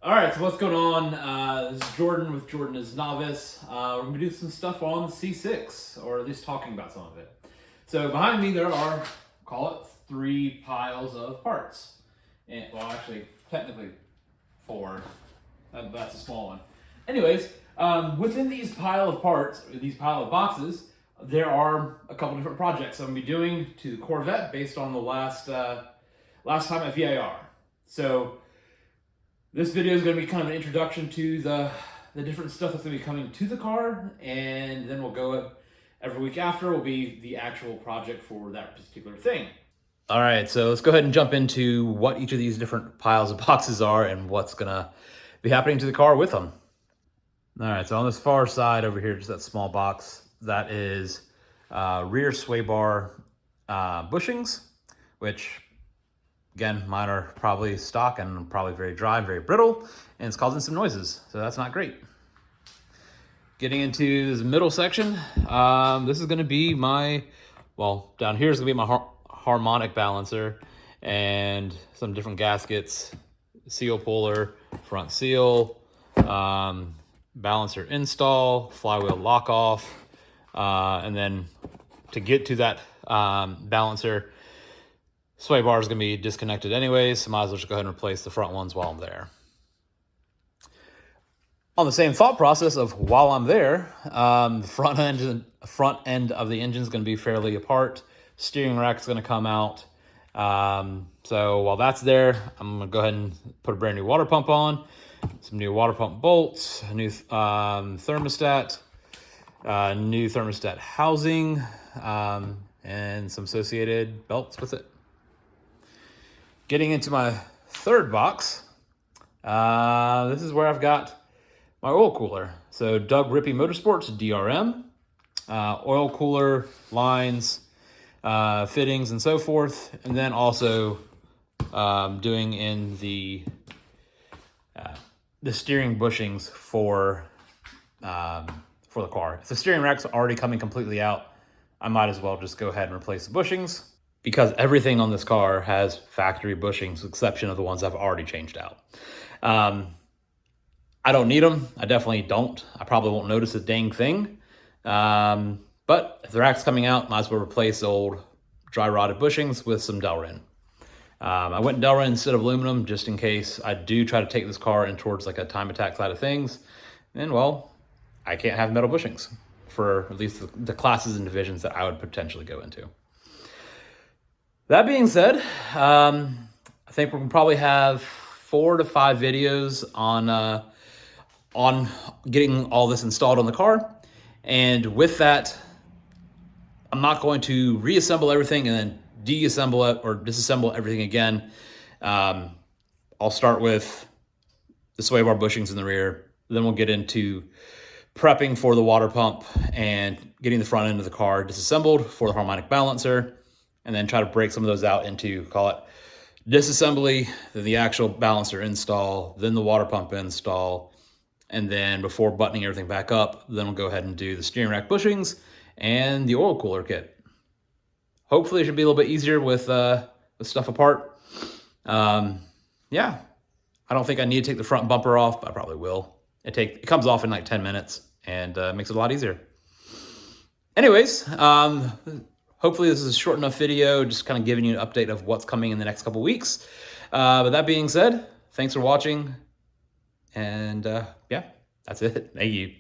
All right, so what's going on? This is Jordan with Jordan is Novice. We're gonna do some stuff on the C6, or at least talking about some of it. So behind me there are, call it 3 piles of parts. And, well, actually, technically 4. That's a small one. Anyways, within these pile of parts, or these pile of boxes, there are a couple different projects I'm gonna be doing to the Corvette based on the last time at VIR. So this video is going to be kind of an introduction to the different stuff that's going to be coming to the car, and then we'll go every week after will be the actual project for that particular thing. All right, so let's go ahead and jump into what each of these different piles of boxes are and what's going to be happening to the car with them. All right, so on this far side over here, just that small box, that is rear sway bar bushings, which again, mine are probably stock and probably very dry, very brittle, and it's causing some noises, so that's not great. Getting into this middle section, this is gonna be my, well, down here is gonna be my Harmonic Balancer and some different gaskets, seal puller, front seal, balancer install, flywheel lock off, and then to get to that balancer, sway bar is going to be disconnected anyways, so might as well just go ahead and replace the front ones while I'm there. On the same thought process of while I'm there, the front end of the engine is going to be fairly apart. Steering rack is going to come out. So while that's there, I'm going to go ahead and put a brand new water pump on, some new water pump bolts, a new thermostat, new thermostat housing, and some associated belts with it. Getting into my third box, this is where I've got my oil cooler. So Doug Rippey Motorsports DRM, oil cooler lines, fittings and so forth. And then also doing in the steering bushings for the car. If the steering rack's already coming completely out, I might as well just go ahead and replace the bushings, because everything on this car has factory bushings, with the exception of the ones I've already changed out. I don't need them. I definitely don't. I probably won't notice a dang thing. But if the rack's coming out, might as well replace old dry rotted bushings with some Delrin. I went Delrin instead of aluminum just in case I do try to take this car in towards like a time attack side of things. And well, I can't have metal bushings for at least the classes and divisions that I would potentially go into. That being said, I think we're gonna probably have 4 to 5 videos on getting all this installed on the car. And with that, I'm not going to reassemble everything and then deassemble it or disassemble everything again. I'll start with the sway bar bushings in the rear. Then we'll get into prepping for the water pump and getting the front end of the car disassembled for the harmonic balancer, and then try to break some of those out into, call it, disassembly, then the actual balancer install, then the water pump install, and then before buttoning everything back up, then we'll go ahead and do the steering rack bushings and the oil cooler kit. Hopefully it should be a little bit easier with stuff apart. Yeah, I don't think I need to take the front bumper off, but I probably will. It comes off in like 10 minutes and makes it a lot easier. Anyways, hopefully this is a short enough video, just kind of giving you an update of what's coming in the next couple weeks. But that being said, thanks for watching. And yeah, that's it. Thank you.